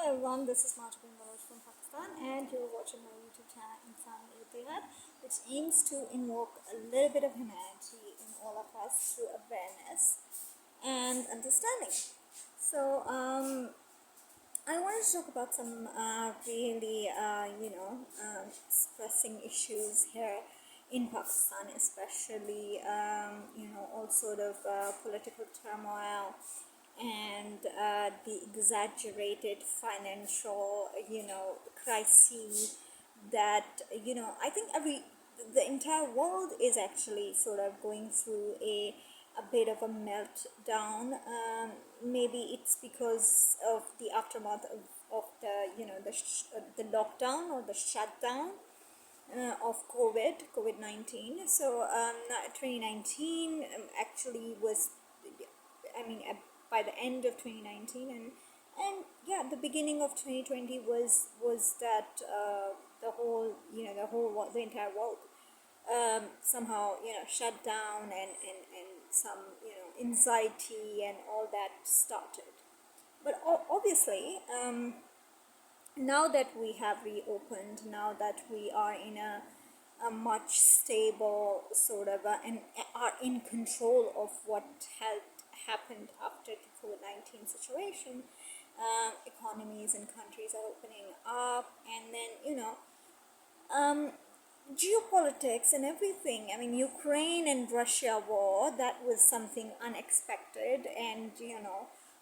everyone, this is Martin Manoj from Pakistan, and you're watching my YouTube channel Insan Ittihad, which aims to invoke a little bit of humanity in all of us through awareness and understanding. So, I wanted to talk about some really, pressing issues here in Pakistan, especially, all sort of political turmoil and the exaggerated financial, crises that, I think the entire world is actually sort of going through a bit of a meltdown. Maybe it's because of the aftermath of the, the lockdown or the shutdown of COVID-19. So 2019 actually was, I mean, by the end of 2019, and yeah, the beginning of 2020 was that the whole, the entire world somehow, shut down, and some, anxiety and all that started. But obviously, now that we have reopened, now that we are in a much stable sort of and are in control of what had happened after the COVID-19 situation, economies and countries are opening up, and then, geopolitics and everything. I mean, Ukraine and Russia war, that was something unexpected, and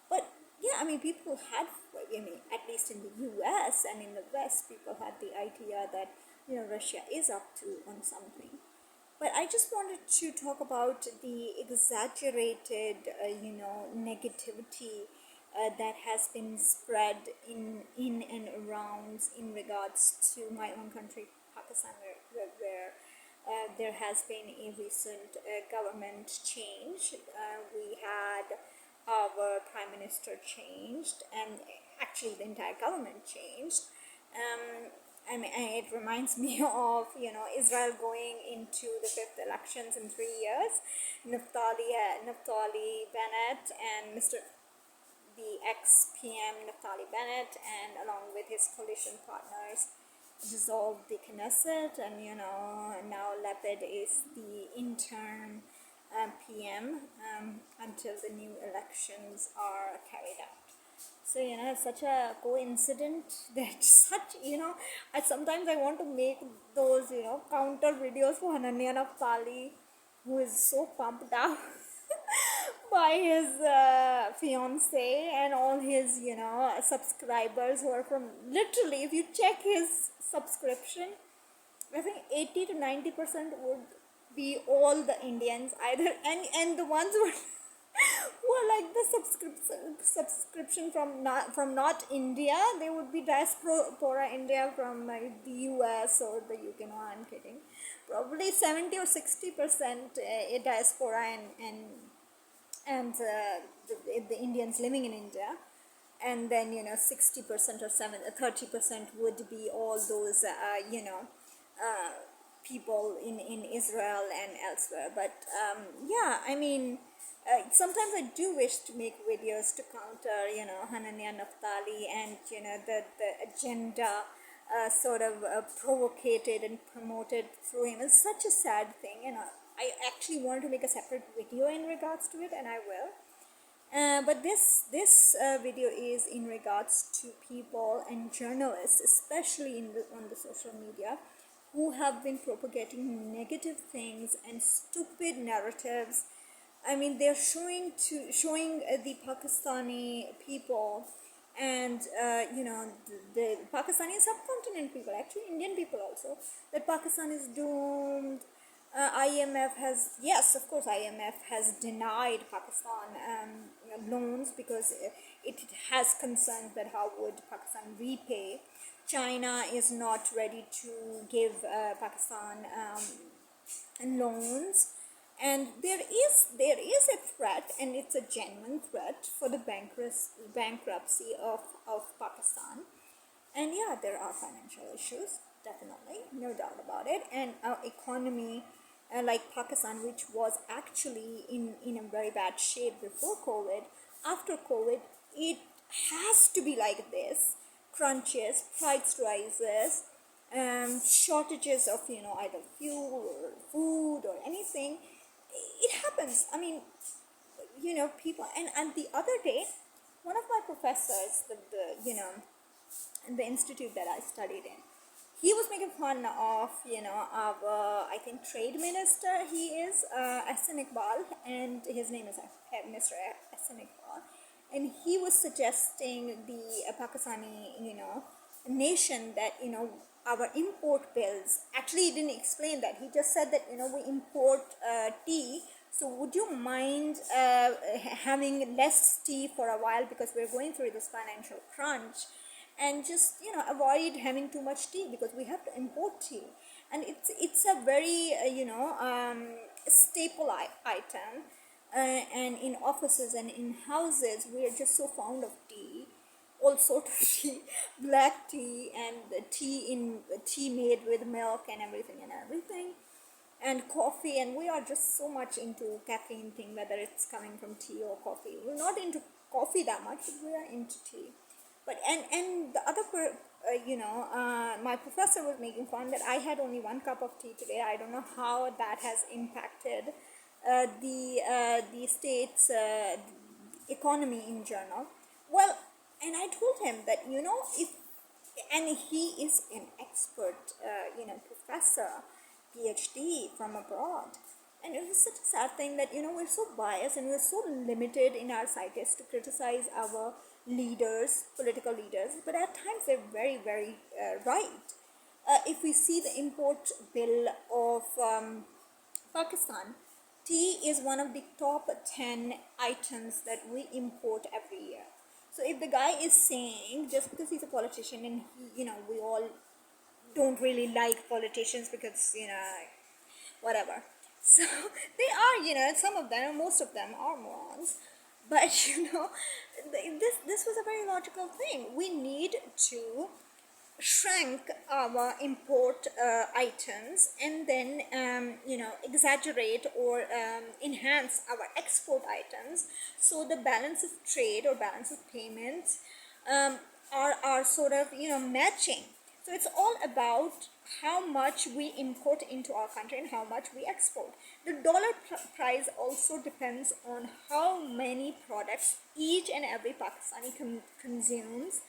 but yeah, I mean, people had, I mean, at least in the US and in the West, people had the idea that, Russia is up to on something. But I just wanted to talk about the exaggerated, negativity that has been spread in and around in regards to my own country, Pakistan, where there has been a recent government change. We had our prime minister changed, and actually the entire government changed. I mean, it reminds me of, Israel going into the fifth elections in 3 years. Naftali Bennett and the ex-PM Naftali Bennett, and along with his coalition partners, dissolved the Knesset, and now Lapid is the interim PM until the new elections are carried out. So it's such a coincidence that such, I sometimes I want to make those, counter videos for Hananya Naftali, who is so pumped up by his fiance and all his, subscribers who are from, literally, if you check his subscription, I think 80 to 90% would be all the Indians either, and the ones who were like the subscription from not India, they would be diaspora India from the US or the UK. No, I'm kidding. Probably 70 or 60% diaspora and the Indians living in India, and then 60% or 30% would be all those people in Israel and elsewhere. But yeah, I mean, sometimes I do wish to make videos to counter Hananya Naftali and the agenda sort of provocated and promoted through him. It's such a sad thing, I actually wanted to make a separate video in regards to it, and I will. But this video is in regards to people and journalists, especially on the social media, who have been propagating negative things and stupid narratives. I mean, they're showing the Pakistani people and the Pakistani subcontinent people, actually Indian people also, that Pakistan is doomed. IMF has, yes, of course, IMF has denied Pakistan loans because it has concerns that how would Pakistan repay. China is not ready to give Pakistan loans, and there is a threat, and it's a genuine threat for the bankruptcy of Pakistan. And yeah, there are financial issues, definitely, no doubt about it, and our economy, like Pakistan, which was actually in a very bad shape before COVID, after COVID, it has to be like this. crunches, price rises, shortages of either fuel or food or anything. It happens. I mean, people. And the other day, one of my professors, in the institute that I studied in, he was making fun of our, I think, trade minister. He is Hassan Iqbal, and his name is Mr. Hassan Iqbal, and he was suggesting the Pakistani nation that our import bills. Actually, he didn't explain that. He just said that we import tea. So would you mind having less tea for a while, because we're going through this financial crunch, and just avoid having too much tea because we have to import tea. And it's a very staple item, and in offices and in houses we are just so fond of tea, all sort of tea, black tea, and the tea made with milk and everything, and coffee. And we are just so much into caffeine thing, whether it's coming from tea or coffee. We're not into coffee that much, but we are into tea. But and the other my professor was making fun that I had only 1 cup of tea today. I don't know how that has impacted the state's economy in general. Well, and I told him that if, and he is an expert professor, PhD from abroad. And it was such a sad thing that we're so biased and we're so limited in our psyches to criticize our leaders, political leaders, but at times they're very, very right. If we see the import bill of Pakistan, tea is one of the top 10 items that we import every year. So if the guy is saying, just because he's a politician, and he, we all don't really like politicians because whatever, so they are, some of them, most of them are morons. But this was a very logical thing. We need to shrink our import items, and then exaggerate or enhance our export items, so the balance of trade or balance of payments are sort of matching. So it's all about how much we import into our country and how much we export. The dollar price also depends on how many products each and every Pakistani consumes,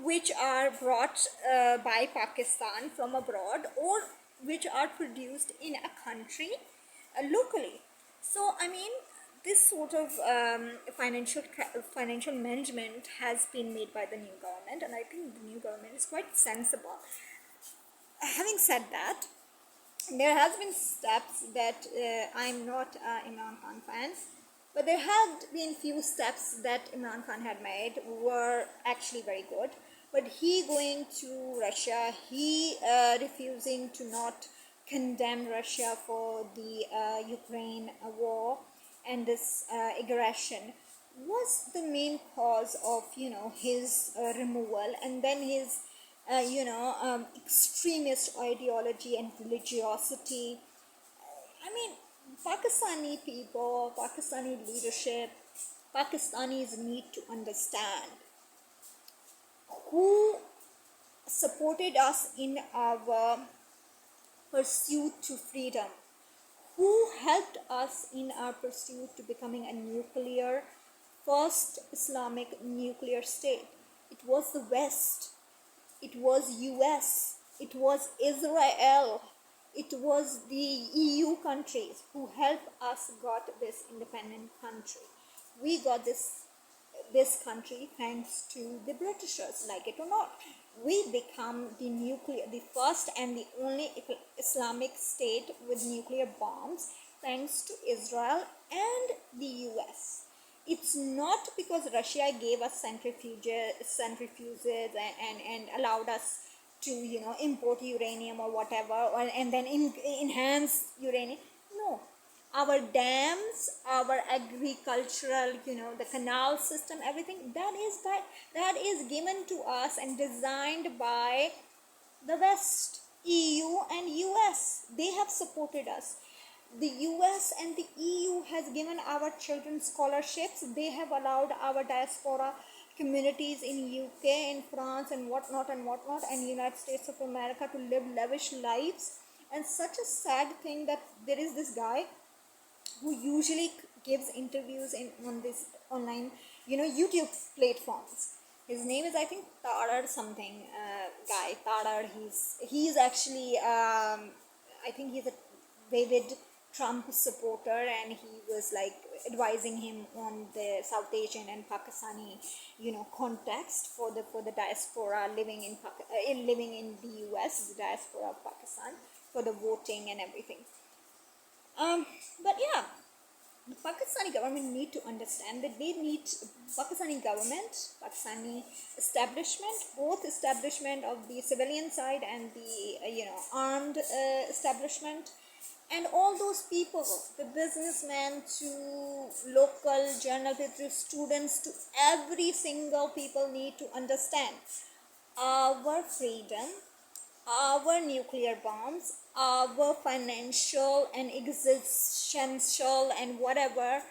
which are brought by Pakistan from abroad, or which are produced in a country locally. So I mean, this sort of financial management has been made by the new government, and I think the new government is quite sensible. Having said that, there has been steps that I'm not Imran Khan fan, but there had been few steps that Imran Khan had made were actually very good. But he going to Russia, he refusing to not condemn Russia for the Ukraine war and this aggression was the main cause of his removal, and then his extremist ideology and religiosity. I mean, Pakistani people, Pakistani leadership, Pakistanis need to understand who supported us in our pursuit to freedom, who helped us in our pursuit to becoming a first Islamic nuclear state. It was the West, it was US, it was Israel, it was the EU countries who helped us got this independent country. We got this country thanks to the Britishers, like it or not. We become the first and the only Islamic state with nuclear bombs thanks to Israel and the US. It's not because Russia gave us centrifuges and allowed us to import uranium or whatever, and then enhance uranium. No, our dams, our agricultural, the canal system, everything that is given to us and designed by the West, EU and US. They have supported us. The US and the EU has given our children scholarships. They have allowed our diaspora communities in UK, in France, and whatnot, and United States of America to live lavish lives. And such a sad thing that there is this guy who usually gives interviews in on this online, YouTube platforms. His name is, I think, Tadar something, guy. Tadar. He's actually, I think he's a vivid Trump supporter, and he was like advising him on the South Asian and Pakistani, context for the diaspora living living in the US, the diaspora of Pakistan, for the voting and everything. But yeah, the Pakistani government need to understand that they need Pakistani government, Pakistani establishment, both establishment of the civilian side and the armed establishment, and all those people, the businessmen to local journal to students to every single people need to understand our freedom, our nuclear bombs, our financial and existential and whatever,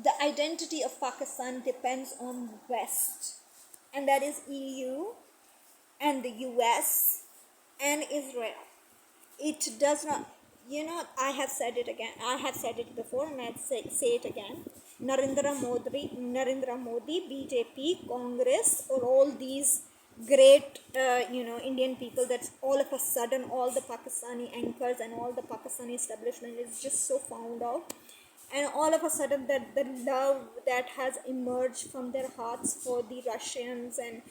the identity of Pakistan depends on West, and that is EU and the US and Israel. It does not, I have said it again, I have said it before, and I'd say it again. Narendra Modi, BJP, Congress, or all these great, Indian people, that all of a sudden all the Pakistani anchors and all the Pakistani establishment is just so found out, and all of a sudden that the love that has emerged from their hearts for the Russians, and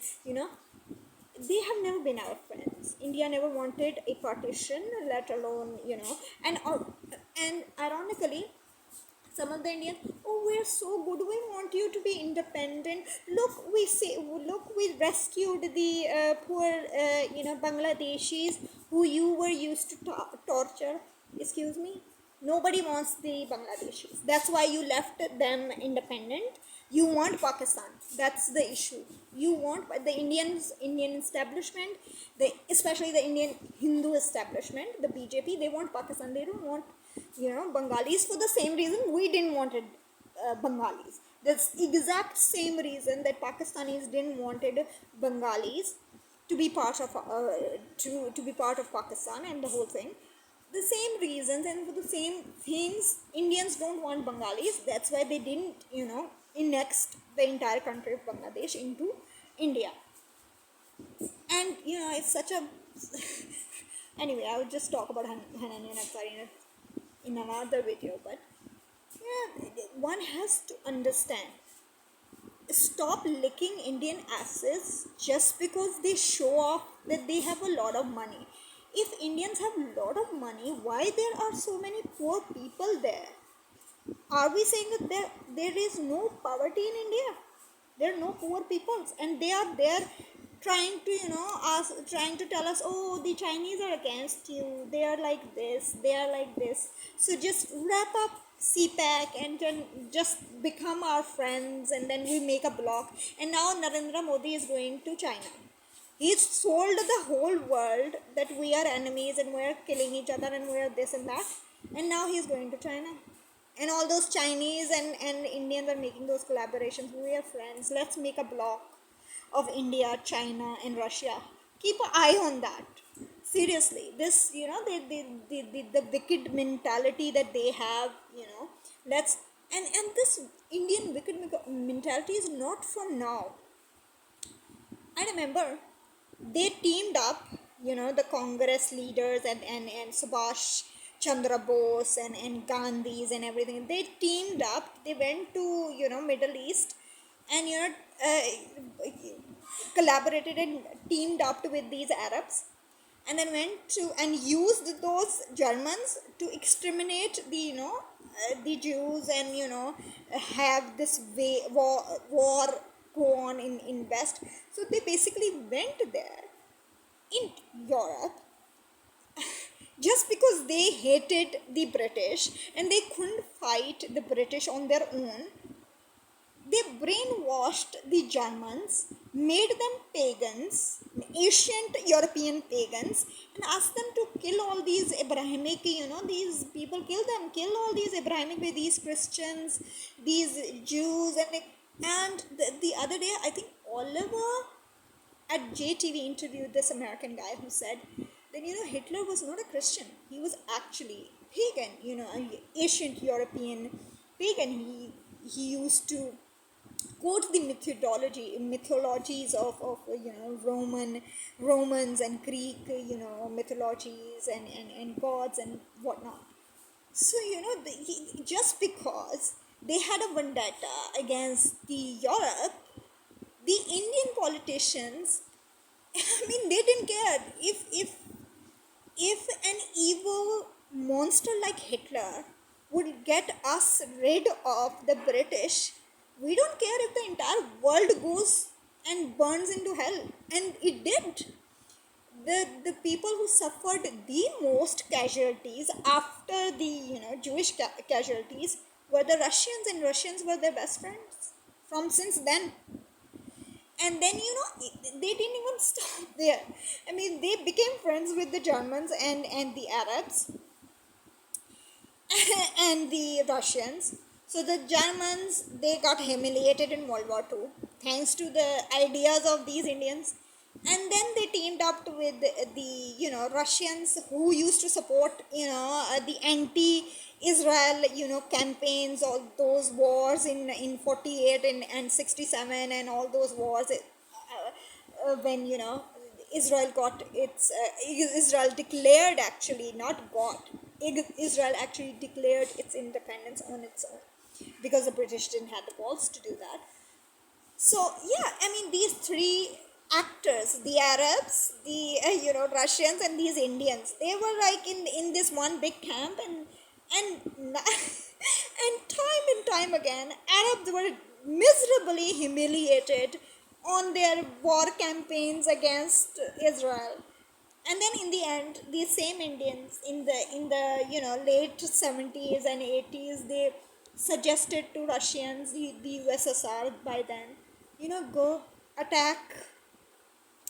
they have never been our friends. India never wanted a partition, let alone, and ironically, some of the Indians, oh, we're so good, we want you to be independent. Look, we rescued the poor, Bangladeshis who you were used to torture. Excuse me? Nobody wants the Bangladeshis. That's why you left them independent. You want Pakistan. That's the issue. You want the Indian establishment, especially the Indian Hindu establishment, the BJP. They want Pakistan. They don't want, Bengalis, for the same reason we didn't want Bengalis. That's exact same reason that Pakistanis didn't wanted Bengalis to be part of to be part of Pakistan and the whole thing. The same reasons and for the same things, Indians don't want Bengalis. That's why they didn't, annexed the entire country of Bangladesh into India. And it's such a anyway, I would just talk about Hanani and Akbari in another video, but yeah, one has to understand. Stop licking Indian asses just because they show off that they have a lot of money. If Indians have a lot of money, why there are so many poor people there? Are we saying that there is no poverty in India? There are no poor peoples, and they are there trying to trying to tell us, oh, the Chinese are against you, they are like this, they are like this. So just wrap up CPAC and then just become our friends, and then we make a block. And now Narendra Modi is going to China. He's told the whole world that we are enemies and we're killing each other and we're this and that. And now he's going to China. And all those Chinese and Indians are making those collaborations. We are friends. Let's make a block of India, China, and Russia. Keep an eye on that. Seriously, this, the wicked mentality that they have, let's, and this Indian wicked mentality is not from now. I remember they teamed up, the Congress leaders and Subhash Chandra Bose and Gandhis and everything. They teamed up. They went to, Middle East and, collaborated and teamed up with these Arabs, and then went to and used those Germans to exterminate the Jews and, have this war go on in West. So they basically went there in Europe just because they hated the British and they couldn't fight the British on their own. They brainwashed the Germans, made them pagans, ancient European pagans, and asked them to kill all these Abrahamic, these people, kill all these Abrahamic, these Christians, these Jews, and And the other day, I think Oliver at JTV interviewed this American guy who said that, Hitler was not a Christian. He was actually pagan, an ancient European pagan. He used to quote the mythologies of Romans and Greek, mythologies and gods and whatnot. So, just because they had a vendetta against the Europe, the Indian politicians, I mean, they didn't care if an evil monster like Hitler would get us rid of the British. We don't care if the entire world goes and burns into hell, and it did. The people who suffered the most casualties after the Jewish casualties were the Russians, and Russians were their best friends from since then. And then they didn't even stop there. I mean, they became friends with the Germans and the Arabs and the Russians. So the Germans, they got humiliated in World War II thanks to the ideas of these Indians. And then they teamed up with the Russians, who used to support the anti-Israel campaigns, all those wars in 48 and 67 and all those wars, when Israel got its Israel declared, actually not got, Israel actually declared its independence on its own, because the British didn't have the balls to do that. So yeah, I mean, these three actors, the Arabs, the Russians, and these Indians, they were like in this one big camp, and and time again, Arabs were miserably humiliated on their war campaigns against Israel. And then in the end, these same Indians in the late 70s and 80s, they suggested to Russians, the USSR by then, go attack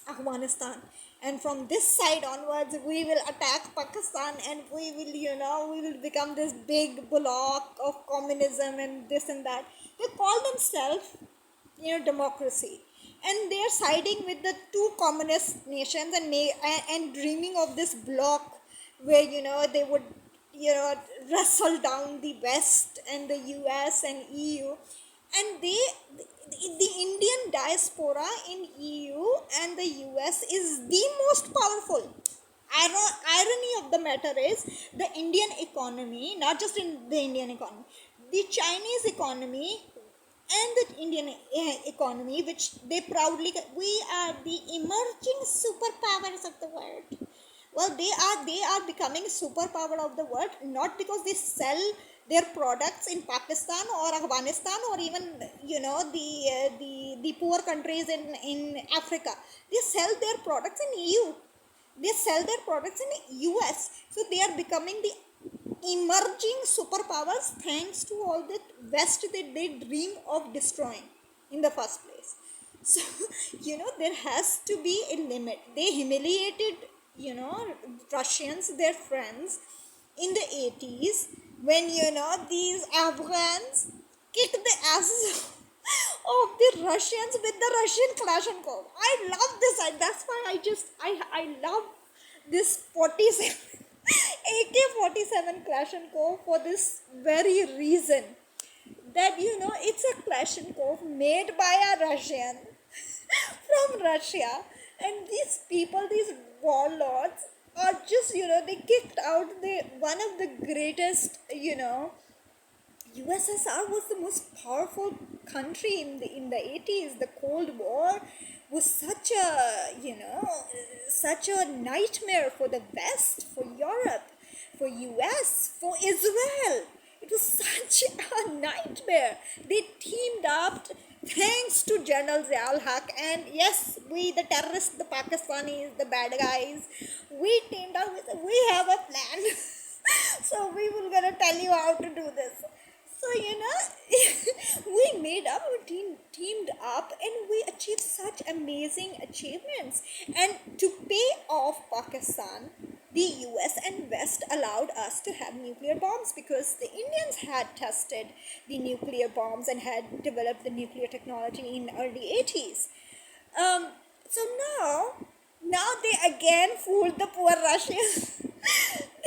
Afghanistan, and from this side onwards we will attack Pakistan, and we will become this big block of communism and this and that. They call themselves democracy, and they're siding with the two communist nations, and dreaming of this block where they would wrestle down the West and the US and EU. And the Indian diaspora in EU and the US is the most powerful. Irony of the matter is, the Indian economy, not just in the Indian economy, the Chinese economy and the Indian economy, which they proudly, we are the emerging superpowers of the world. Well, they are becoming superpower of the world, not because they sell their products in Pakistan or Afghanistan, or even the poor countries in Africa. They sell their products in EU. They sell their products in US. So they are becoming the emerging superpowers, thanks to all the West that they dream of destroying in the first place. So there has to be a limit. They humiliated Russians, their friends, in the 80s, when these Afghans kicked the asses of the Russians with the Russian Kalashnikov. I love this. That's why I love this 47 AK-47 Kalashnikov, for this very reason, that it's a Kalashnikov made by a Russian from Russia, and these people, these warlords, are just they kicked out the one of the greatest. USSR was the most powerful country in the 80s. The Cold War was such a nightmare for the West, for Europe, for US, for Israel. It was such a nightmare. They teamed up, thanks to General Ziaul Haq, and yes, we, the terrorists, the Pakistanis, the bad guys, we teamed up. We have a plan. So we will gonna tell you how to do this. So we made up, we teamed up, and we achieved such amazing achievements. And to pay off Pakistan, the US and West allowed us to have nuclear bombs because the Indians had tested the nuclear bombs and had developed the nuclear technology in early 80s. Um, so now they again fooled the poor Russians.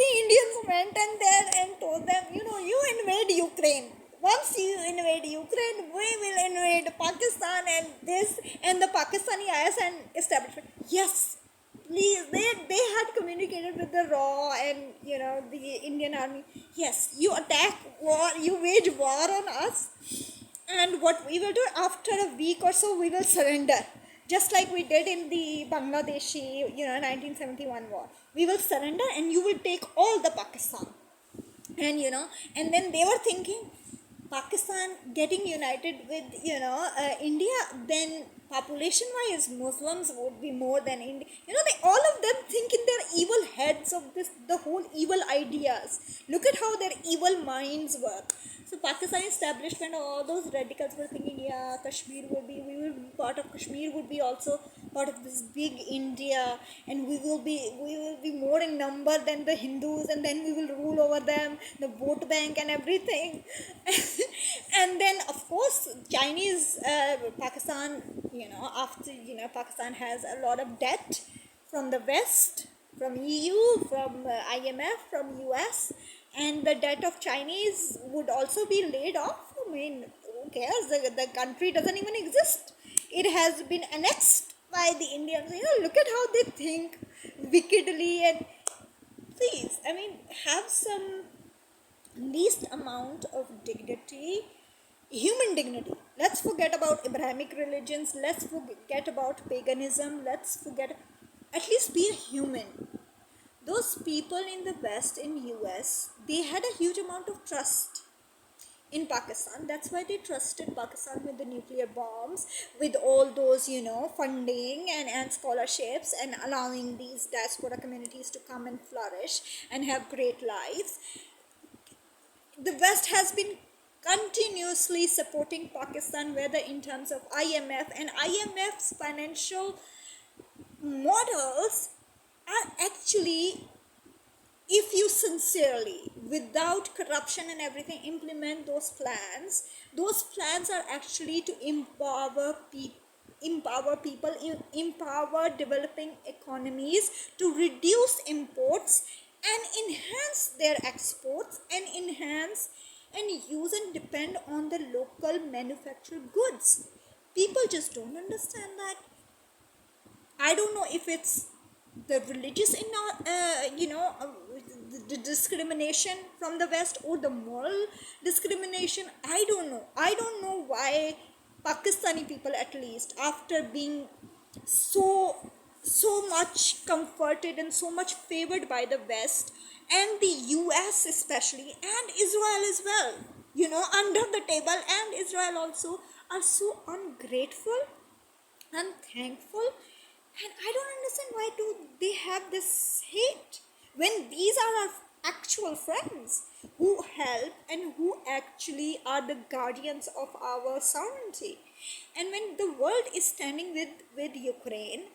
The Indians went and there and told them, you invade Ukraine. Once you invade Ukraine, we will invade Pakistan and this and the Pakistani ISN establishment. Yes, please. They had communicated with the RAW and the Indian army. Yes, you attack war, you wage war on us, and what we will do after a week or so, we will surrender, just like we did in the Bangladeshi 1971 war. We will surrender and you will take all the Pakistan. And then they were thinking, Pakistan getting united with India, then population wise Muslims would be more than India. They all of them think in their evil heads of this, the whole evil ideas. Look at how their evil minds work. So Pakistan establishment, all those radicals were thinking, yeah, Kashmir will be, we will be part of Kashmir, would be also part of this big India, and we will be more in number than the Hindus, and then we will rule over them, the vote bank and everything. And then of course Chinese, Pakistan, after Pakistan has a lot of debt from the West, from EU, from IMF, from US, and the debt of Chinese would also be laid off. I mean, who cares? The country doesn't even exist. It has been annexed by the Indians. Look at how they think wickedly. And please, I mean, have some least amount of dignity, human dignity. Let's forget about Abrahamic religions, let's forget about paganism, let's forget, at least be a human. Those people in the West, in US, they had a huge amount of trust in Pakistan. That's why they trusted Pakistan with the nuclear bombs, with all those, funding and scholarships, and allowing these diaspora communities to come and flourish and have great lives. The West has been continuously supporting Pakistan, whether in terms of IMF, and IMF's financial models are actually, if you sincerely, without corruption and everything, implement those plans are actually to empower people, empower developing economies, to reduce imports and enhance their exports, and enhance and use and depend on the local manufactured goods. People just don't understand that. I don't know if it's the religious the discrimination from the West, or the moral discrimination. I don't know why Pakistani people, at least after being so much comforted and so much favored by the West and the US especially, and Israel as well, under the table, and Israel also, are so ungrateful, unthankful. And I don't understand, why do they have this hate when these are our actual friends who help and who actually are the guardians of our sovereignty. And when the world is standing with Ukraine,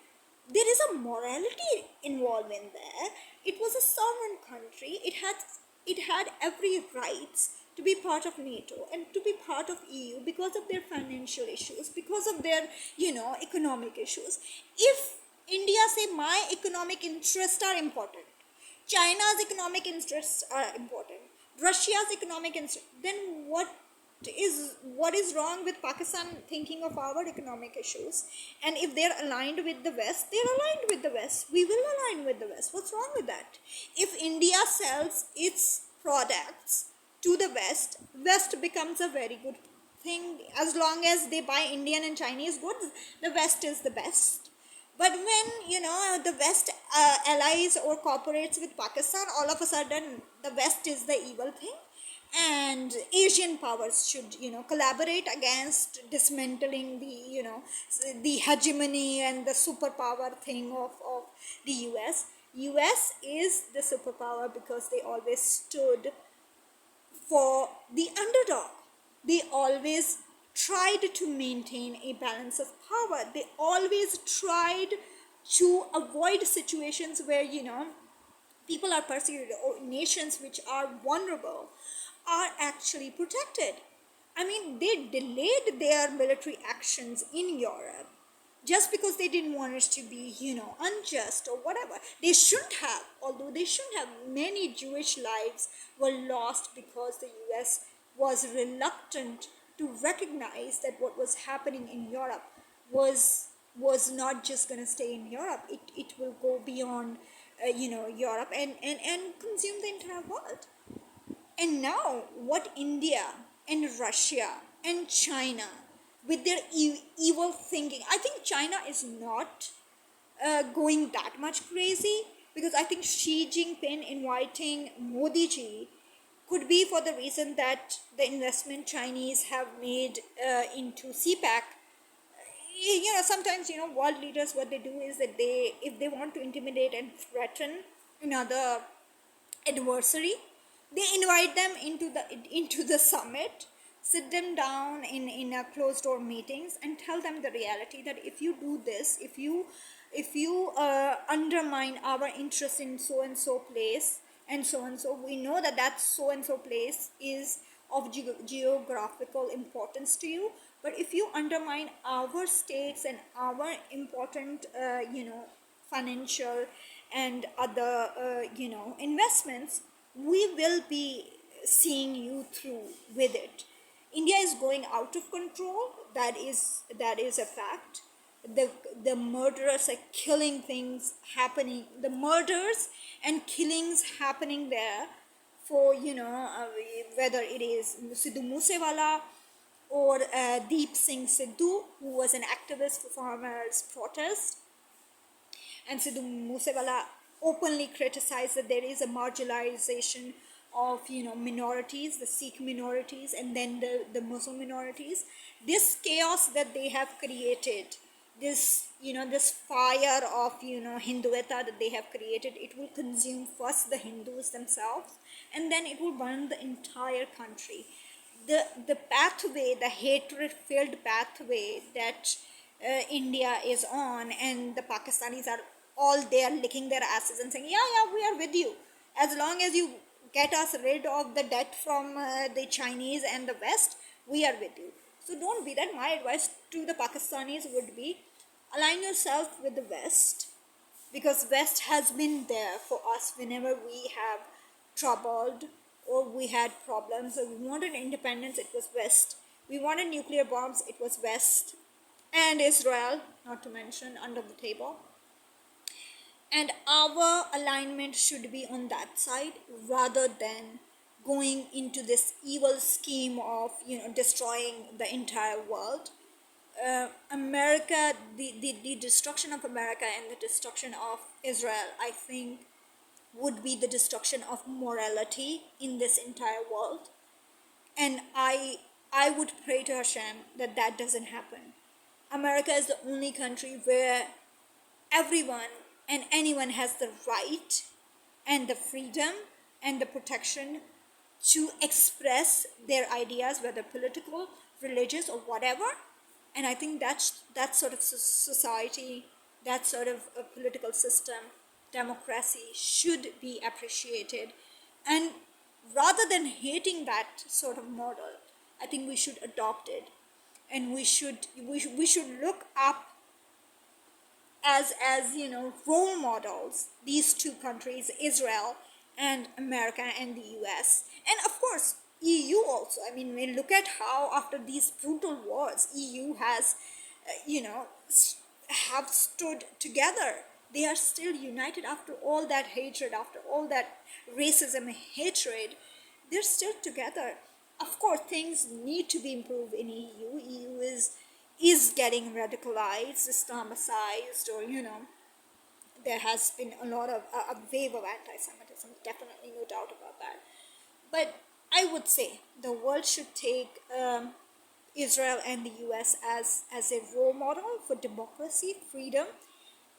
there is a morality involved in there. It was a sovereign country. It had every rights to be part of NATO and to be part of EU because of their financial issues, because of their economic issues. If India say, my economic interests are important, China's economic interests are important, Russia's economic interests, then what is wrong with Pakistan thinking of our economic issues? And if they're aligned with the West, they're aligned with the West. We will align with the West. What's wrong with that? If India sells its products to the West becomes a very good thing. As long as they buy Indian and Chinese goods, the West is the best. But when the West allies or cooperates with Pakistan, all of a sudden the West is the evil thing, and Asian powers should collaborate against dismantling the hegemony and the superpower thing of the US is the superpower because they always stood for the underdog. They always tried to maintain a balance of power. They always tried to avoid situations where people are persecuted, or nations which are vulnerable are actually protected. I mean, they delayed their military actions in Europe just because they didn't want it to be, unjust or whatever. They shouldn't have, although they shouldn't have. Many Jewish lives were lost because the US was reluctant to recognize that what was happening in Europe was not just going to stay in Europe. It will go beyond, Europe, and consume the entire world. And now, what India and Russia and China, with their evil thinking, I think China is not going that much crazy, because I think Xi Jinping inviting Modi ji could be for the reason that the investment Chinese have made into CPAC. Sometimes, world leaders, what they do is that if they want to intimidate and threaten another adversary, they invite them into the summit, sit them down in a closed door meetings, and tell them the reality that if you do this, if you undermine our interest in so and so place, and so and so, we know that so and so place is of geographical importance to you, but if you undermine our stakes and our important financial and other investments, we will be seeing you through with it. India is going out of control. That is a fact. The murderers are killing, things happening, the murders and killings happening there, for whether it is Sidhu Moosewala or Deep Singh Sidhu, who was an activist for farmers protest. And Sidhu Moosewala openly criticized that there is a marginalization of minorities, the Sikh minorities, and then the Muslim minorities. This chaos that they have created, this fire of Hindueta that they have created, it will consume first the Hindus themselves, and then it will burn the entire country. The pathway, the hatred filled pathway that India is on, and the Pakistanis are all there licking their asses and saying, yeah, we are with you. As long as you get us rid of the debt from the Chinese and the West, we are with you. So don't be that. My advice to the Pakistanis would be, align yourself with the West, because West has been there for us whenever we have troubled or we had problems, or we wanted independence, it was West. We wanted nuclear bombs, it was West. And Israel, not to mention, under the table. And our alignment should be on that side, rather than going into this evil scheme of destroying the entire world. America, the destruction of America and the destruction of Israel, I think, would be the destruction of morality in this entire world. And I would pray to Hashem that that doesn't happen. America is the only country where everyone and anyone has the right and the freedom and the protection to express their ideas, whether political, religious, or whatever. And I think that sort of society, that sort of a political system, democracy, should be appreciated. And rather than hating that sort of model, I think we should adopt it. And we should look up as role models these two countries, Israel and America and the US, and of course EU also. I mean, we look at how after these brutal wars EU has have stood together. They are still united after all that hatred, after all that racism and hatred. They're still together. Of course, things need to be improved in EU. EU is getting radicalized, Islamicized, or there has been a lot of a wave of anti-Semitism. Definitely, no doubt about that. But I would say the world should take Israel and the US as a role model for democracy, freedom,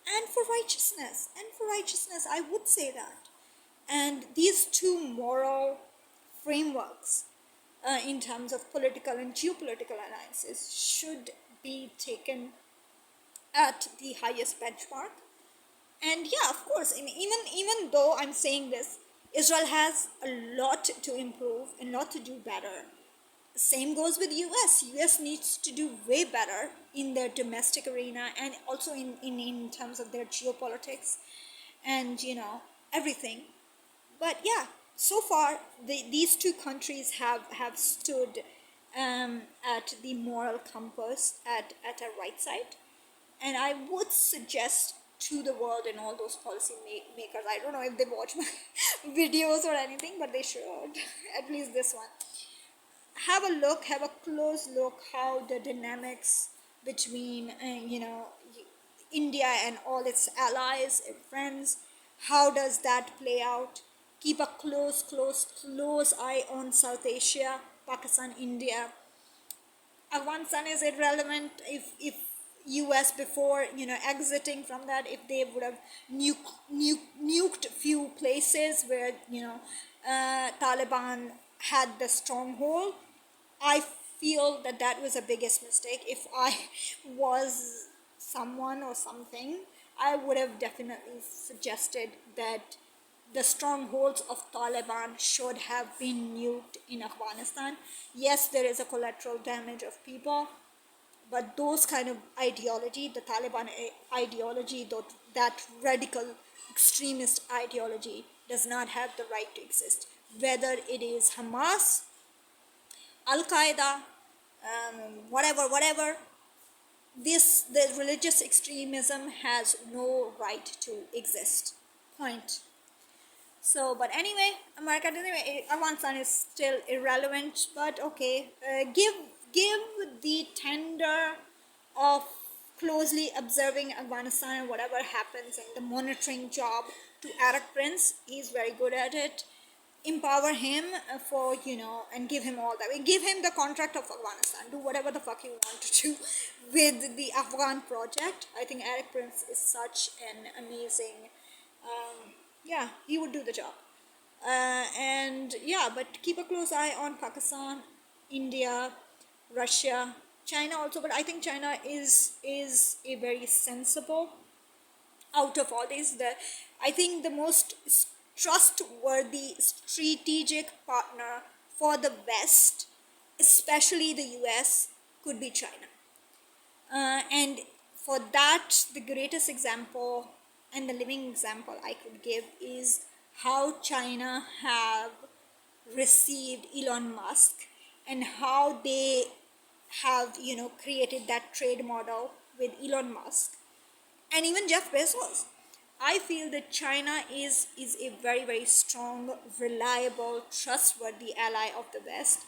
and for righteousness. And for righteousness, I would say that. And these two moral frameworks, in terms of political and geopolitical alliances, should be taken at the highest benchmark. And yeah, of course, even though I'm saying this, Israel has a lot to improve and lot to do better. Same goes with us needs to do way better in their domestic arena, and also in terms of their geopolitics and everything. But yeah, so far these two countries have stood at the moral compass at a right side. And I would suggest to the world and all those policy makers, I don't know if they watch my videos or anything, but they should at least this one. Have a look, have a close look how the dynamics between India and all its allies and friends, how does that play out. Keep a close eye on South Asia, Pakistan, India. Afghanistan is irrelevant if US before exiting from that, if they would have nuked few places where Taliban had the stronghold. I feel that that was the biggest mistake. If I was someone or something, I would have definitely suggested that the strongholds of Taliban should have been nuked in Afghanistan. Yes, there is a collateral damage of people, but those kind of ideology, the Taliban ideology, that radical extremist ideology, does not have the right to exist. Whether it is Hamas, Al Qaeda, whatever, the religious extremism has no right to exist. Point. So, but anyway, America, anyway, Afghanistan is still irrelevant. But okay, give the tender of closely observing Afghanistan and whatever happens and the monitoring job to Eric Prince. He's very good at it. Empower him for and give him all that. Give him the contract of Afghanistan. Do whatever the fuck you want to do with the Afghan project. I think Eric Prince is such an amazing. Yeah, he would do the job. And yeah, but keep a close eye on Pakistan, India, Russia, China also. But I think China is a very sensible out of all these. I think the most trustworthy strategic partner for the West, especially the US, could be China. And for that, the greatest example and the living example I could give is how China have received Elon Musk, and how they have created that trade model with Elon Musk and even Jeff Bezos. I feel that China is a very strong, reliable, trustworthy ally of the West,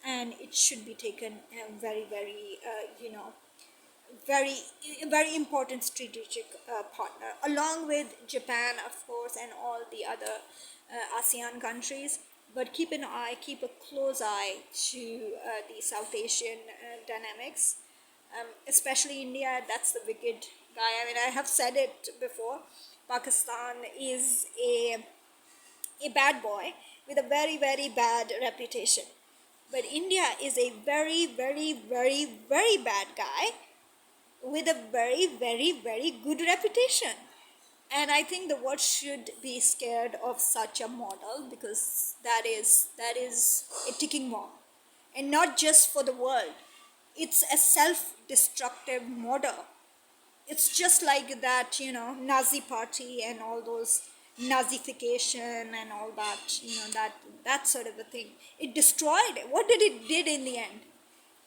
and it should be taken very very very important strategic partner, along with Japan, of course, and all the other ASEAN countries. But keep an eye, keep a close eye to the South Asian dynamics, especially India. That's the wicked guy. I mean, I have said it before. Pakistan is a bad boy with a very bad reputation, but India is a very bad guy with a very good reputation. And I think the world should be scared of such a model, because that is a ticking bomb, and not just for the world. It's a self-destructive model. It's just like that Nazi party and all those Nazification and all that, that sort of a thing. It destroyed. What did it did in the end?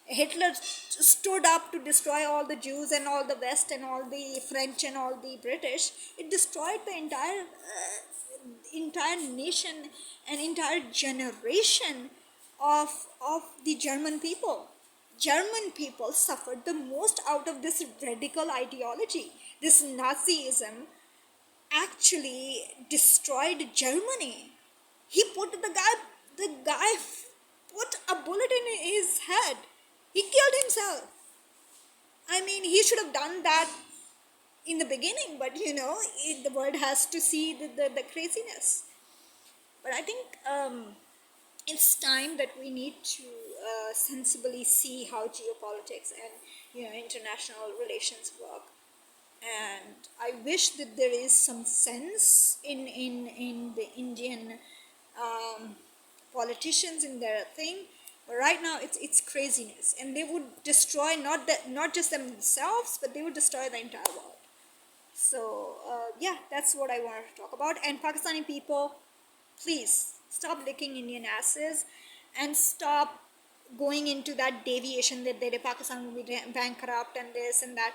Hitler stood up to destroy all the Jews and all the West and all the French and all the British. It destroyed the entire nation and entire generation of the German people. German people suffered the most out of this radical ideology. This Nazism actually destroyed Germany. The guy put a bullet in his head. He killed himself. I mean, he should have done that in the beginning, but the world has to see the craziness. But I think it's time that we need to sensibly see how geopolitics and international relations work. And I I wish that there is some sense in the Indian um, politicians in their thing. But right now it's craziness, and they would destroy not just themselves, but they would destroy the entire world. So yeah, that's what I wanted to talk about. And Pakistani people, please stop licking Indian asses and stop going into that deviation that the Pakistan will be bankrupt and this and that.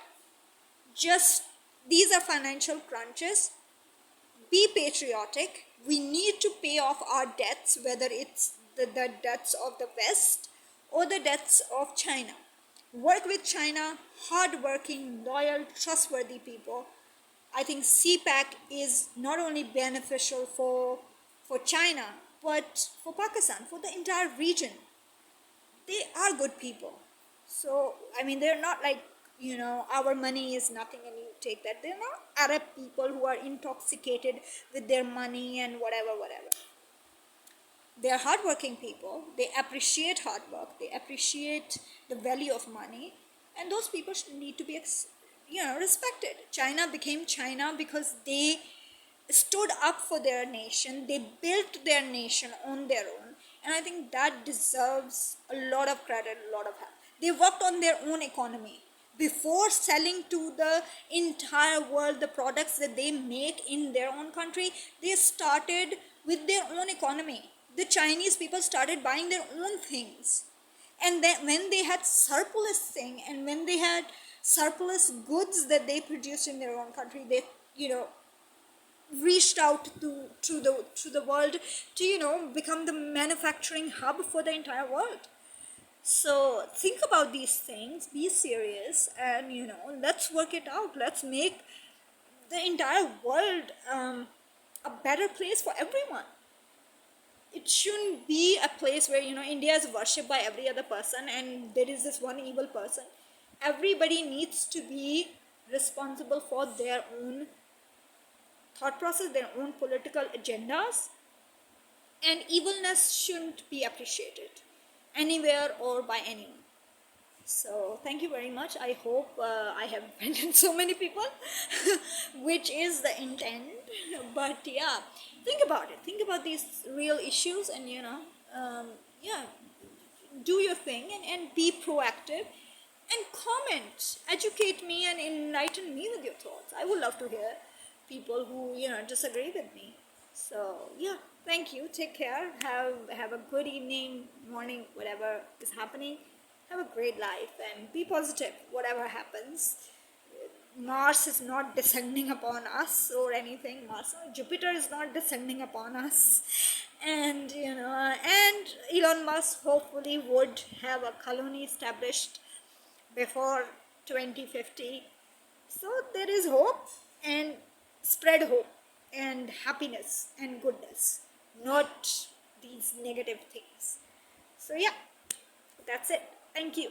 Just, these are financial crunches. Be patriotic. We need to pay off our debts, whether it's the debts of the West or the debts of China. Work with China, hardworking, loyal, trustworthy people. I think CPAC is not only beneficial for China, but for Pakistan, for the entire region. They are good people. So, I mean, they're not like, our money is nothing and you take that. They're not Arab people who are intoxicated with their money and whatever. They're hardworking people. They appreciate hard work. They appreciate the value of money. And those people need to be, respected. China became China because they stood up for their nation. They built their nation on their own. And I think that deserves a lot of credit, a lot of help. They worked on their own economy. Before selling to the entire world the products that they make in their own country, they started with their own economy. The Chinese people started buying their own things. And then when they had surplus thing, and when they had surplus goods that they produced in their own country, they, reached out to the world to, become the manufacturing hub for the entire world. So think about these things, be serious, and let's work it out. Let's make the entire world a better place for everyone. It shouldn't be a place where India is worshipped by every other person and there is this one evil person. Everybody needs to be responsible for their own thought process, their own political agendas, and evilness shouldn't be appreciated anywhere or by anyone. So thank you very much. I hope I have offended so many people, which is the intent. But yeah, think about it. Think about these real issues, and yeah, do your thing and be proactive. And comment, educate me, and enlighten me with your thoughts. I would love to hear people who disagree with me. So yeah, thank you. Take care. Have a good evening, morning, whatever is happening. Have a great life and be positive, whatever happens. Mars is not descending upon us or anything. Jupiter is not descending upon us, and and Elon Musk hopefully would have a colony established before 2050. So there is hope, and spread hope and happiness and goodness, not these negative things. So yeah, that's it. Thank you.